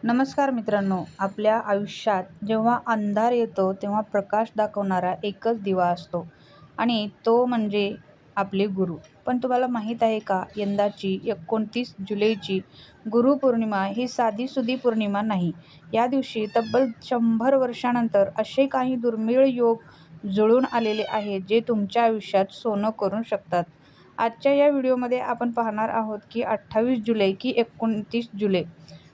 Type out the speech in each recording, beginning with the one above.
नमस्कार मित्रांनो, आपल्या आयुष्यात जेव्हा अंधार येतो तेव्हा प्रकाश दाखवणारा एकच दिवा असतो आणि तो म्हणजे आपले गुरु. पण तुम्हाला माहीत आहे का, यंदाची 29 जुलैची गुरुपौर्णिमा ही साधीसुधी पौर्णिमा नाही. या दिवशी तब्बल 100 वर्षांनंतर असे काही दुर्मिळ योग जुळून आलेले आहेत जे तुमच्या आयुष्यात सोनं करू शकतात. आजच्या या व्हिडिओमध्ये आपण पाहणार आहोत की 28 जुलै की 29 जुलै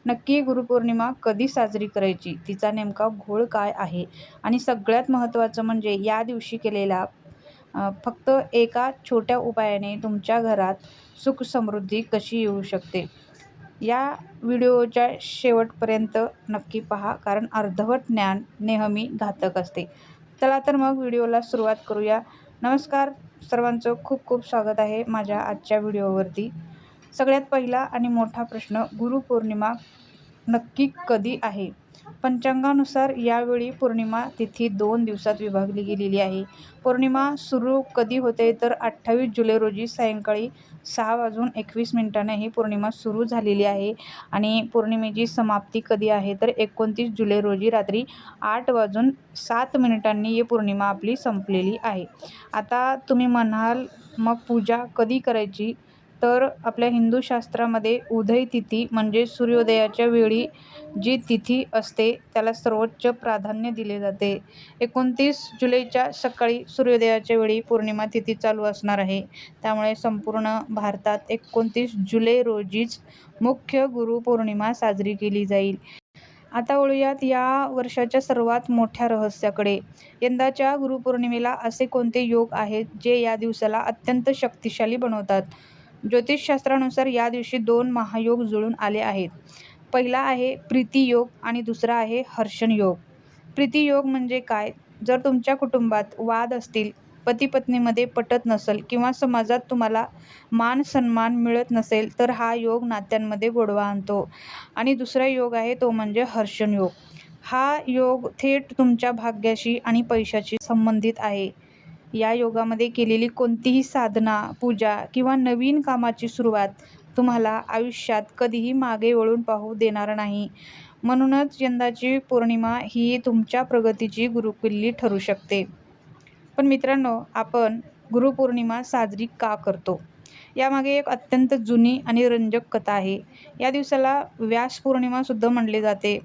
नक्की गुरुपौर्णिमा कधी साजरी करायची, तिचा नेमका घोळ काय आहे आणि सगळ्यात महत्त्वाचं म्हणजे या दिवशी केलेला फक्त एका छोट्या उपायाने तुमच्या घरात सुख समृद्धी कशी येऊ शकते. या व्हिडिओच्या शेवटपर्यंत नक्की पहा, कारण अर्धवट ज्ञान नेहमी घातक असते. चला तर मग व्हिडिओला सुरुवात करूया. नमस्कार सर्वांचं, खूप खूप स्वागत आहे माझ्या आजच्या व्हिडिओवरती. सगळ्यात पहिला आणि मोठा प्रश्न, गुरुपौर्णिमा नक्की कधी आहे? पंचांगानुसार यावेळी पौर्णिमा तिथी 2 दिवसात विभागली गेलेली आहे. पौर्णिमा सुरू कधी होते तर 28 जुलै रोजी सायंकाळी 6:21 ही पौर्णिमा सुरू झालेली आहे आणि पौर्णिमेची समाप्ती कधी आहे तर 29 जुलै रोजी रात्री 8:07 ही पौर्णिमा आपली संपलेली आहे. आता तुम्ही म्हणाल, मग पूजा कधी करायची? तर आपल्या हिंदू शास्त्रामध्ये उदय तिथी म्हणजे सूर्योदयाच्या वेळी जी तिथी असते त्याला सर्वोच्च प्राधान्य दिले जाते. 29 जुलैच्या सकाळी सूर्योदयाच्या वेळी पौर्णिमा तिथी चालू असणार आहे. त्यामुळे संपूर्ण भारतात 29 जुलै रोजीच मुख्य गुरुपौर्णिमा साजरी केली जाईल. आता वळूयात या वर्षाच्या सर्वात मोठ्या रहस्याकडे. यंदाच्या गुरुपौर्णिमेला असे कोणते योग आहेत जे या दिवसाला अत्यंत शक्तिशाली बनवतात? ज्योतिषशास्त्रानुसार या दिवशी 2 महायोग जुळून आले आहेत. पहिला आहे प्रीती योग आणि दुसरा आहे हर्षण योग. प्रीती योग म्हणजे काय? जर तुमच्या कुटुंबात वाद असतील, पती-पत्नीमध्ये पटत नसेल किंवा समाजात तुम्हाला मान सन्मान मिळत नसेल तर हा योग नात्यांमध्ये गोडवा आणतो. आणि दुसरा योग आहे तो म्हणजे हर्षण योग. हा योग थेट तुमच्या भाग्याशी आणि पैशाशी संबंधित आहे. या योगामध्ये केलेली कोणतीही साधना, पूजा किंवा नवीन कामाची सुरुवात तुम्हाला आयुष्यात कधीही मागे वळून पाहू देणार नाही. म्हणूनच यंदाची पौर्णिमा ही तुमच्या प्रगतीची गुरुकिल्ली ठरू शकते. पण मित्रांनो, आपण गुरुपौर्णिमा साजरी का करतो? यामागे एक अत्यंत जुनी आणि रंजक कथा आहे. या दिवसाला व्यास पौर्णिमा सुद्धा म्हणले जाते.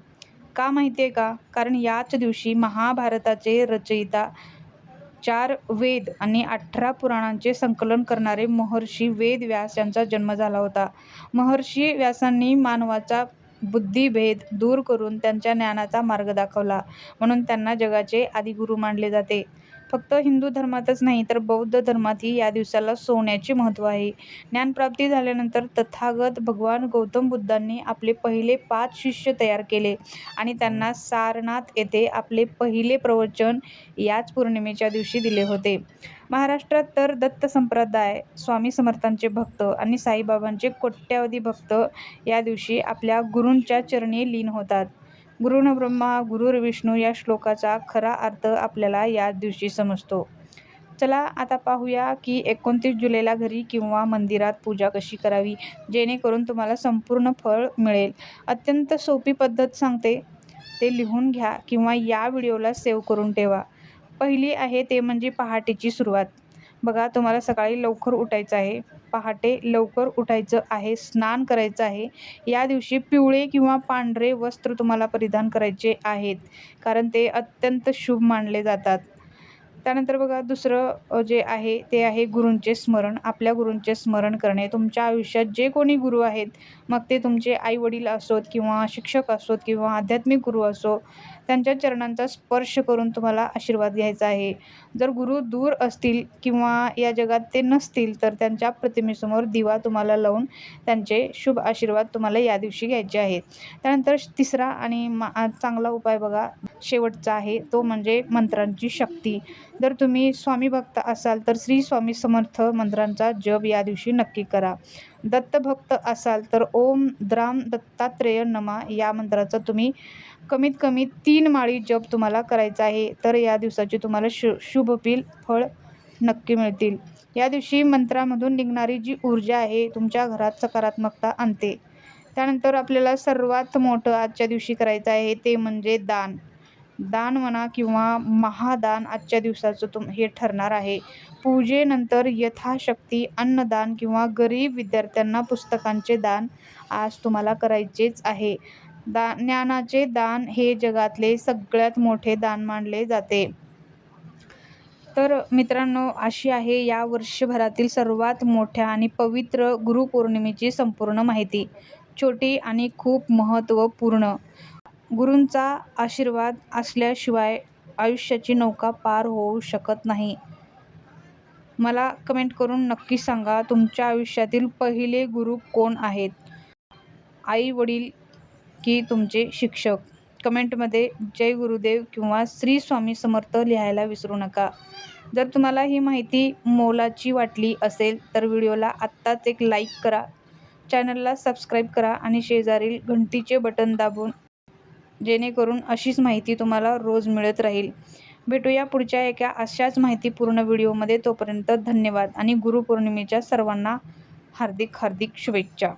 का माहिती आहे का? कारण याच दिवशी महाभारताचे रचयिता, 4 वेद आणि 18 पुराणांचे संकलन करणारे महर्षी वेद व्यास यांचा जन्म झाला होता. महर्षी व्यासांनी मानवाचा बुद्धिभेद दूर करून त्यांच्या ज्ञानाचा मार्ग दाखवला, म्हणून त्यांना जगाचे आदिगुरु मानले जाते. फक्त हिंदू धर्मातच नाही तर बौद्ध धर्मातही या दिवसाला सोन्याचे महत्त्व आहे. ज्ञानप्राप्ती झाल्यानंतर तथागत भगवान गौतम बुद्धांनी आपले पहिले 5 शिष्य तयार केले आणि त्यांना सारनाथ येथे आपले पहिले प्रवचन याच पौर्णिमेच्या दिवशी दिले होते. महाराष्ट्रात तर दत्त संप्रदाय, स्वामी समर्थांचे भक्त आणि साईबाबांचे कोट्यावधी भक्त या दिवशी आपल्या गुरूंच्या चरणी लीन होतात. गुरुर्न ब्रह्मा गुरुर्विष्णू या श्लोकाचा खरा अर्थ आपल्याला याच दिवशी समजतो. चला आता पाहूया की 29 जुलैला घरी किंवा मंदिरात पूजा कशी करावी जेणेकरून तुम्हाला संपूर्ण फळ मिळेल. अत्यंत सोपी पद्धत सांगते, ते लिहून घ्या किंवा या व्हिडिओला सेव्ह करून ठेवा. पहिली आहे ते म्हणजे पहाटेची सुरुवात. बघा, तुम्हाला सकाळी लवकर उठायचं आहे. पहाटे लवकर उठायचं आहे, स्नान करायचं आहे. या दिवशी पिवळे किंवा पांढरे वस्त्र तुम्हाला परिधान करायचे आहेत, कारण ते अत्यंत शुभ मानले जातात. त्यानंतर बघा, दुसरं जे आहे ते आहे गुरूंचे स्मरण. आपल्या गुरूंचे स्मरण करणे. तुमच्या आयुष्यात जे कोणी गुरु आहेत, मग ते तुमचे आई-वडील असोत किंवा शिक्षक असोत किंवा आध्यात्मिक गुरु असो, त्यांच्या चरणांचा स्पर्श करून तुम्हाला आशीर्वाद घ्यायचा आहे. जर गुरु दूर असतील किंवा या जगात ते नसतील तर त्यांच्या प्रतिमेसमोर दिवा तुम्हाला लावून त्यांचे शुभ आशीर्वाद तुम्हाला या दिवशी घ्यायचे आहेत. त्यानंतर तिसरा आणि चांगला उपाय बघा, शेवटचा आहे तो म्हणजे मंत्रांची शक्ती. जर तुम्ही स्वामी भक्त असाल तर श्री स्वामी समर्थ मंत्रांचा जप या दिवशी नक्की करा. दत्तभक्त असाल तर ओम द्राम दत्तात्रेय नमा या मंत्राचा तुम्ही कमीत कमी 3 माळी जप तुम्हाला करायचा आहे. तर या दिवसाची तुम्हाला शुभफल फळ नक्की मिळतील. या दिवशी मंत्रामधून निघणारी जी ऊर्जा आहे तुमच्या घरात सकारात्मकता आणते. त्यानंतर आपल्याला सर्वात मोठं आजच्या दिवशी करायचं आहे ते म्हणजे दान. दान म्हणा किंवा महादान आजच्या दिवसाचं हे ठरणार आहे. पूजेनंतर यथाशक्ती अन्नदान किंवा गरीब विद्यार्थ्यांना पुस्तकांचे दान आज तुम्हाला करायचेच आहे. ज्ञानाचे दान हे जगातले सगळ्यात मोठे दान मानले जाते. तर मित्रांनो, अशी आहे या वर्षभरातील सर्वात मोठ्या आणि पवित्र गुरुपौर्णिमेची संपूर्ण माहिती. छोटी आणि खूप महत्त्वपूर्ण. गुरूंचा आशीर्वाद असल्याशिवाय आयुष्याची नौका पार होऊ शकत नाही. मला कमेंट करून नक्की सांगा, तुमच्या आयुष्यातील पहिले गुरु कोण आहेत? आई वडील की तुमचे शिक्षक? कमेंटमध्ये जय गुरुदेव किंवा श्री स्वामी समर्थ लिहायला विसरू नका. जर तुम्हाला ही माहिती मोलाची वाटली असेल तर व्हिडिओला आत्ताच एक लाईक करा, चॅनलला सबस्क्राईब करा आणि शेजारील घंटीचे बटन दाबून, जेणेकरून अशीच माहिती तुम्हाला रोज मिळत राहील. भेटूया पुढच्या एका अशाच माहितीपूर्ण व्हिडिओमध्ये. तोपर्यंत धन्यवाद आणि गुरुपौर्णिमेच्या सर्वांना हार्दिक हार्दिक शुभेच्छा.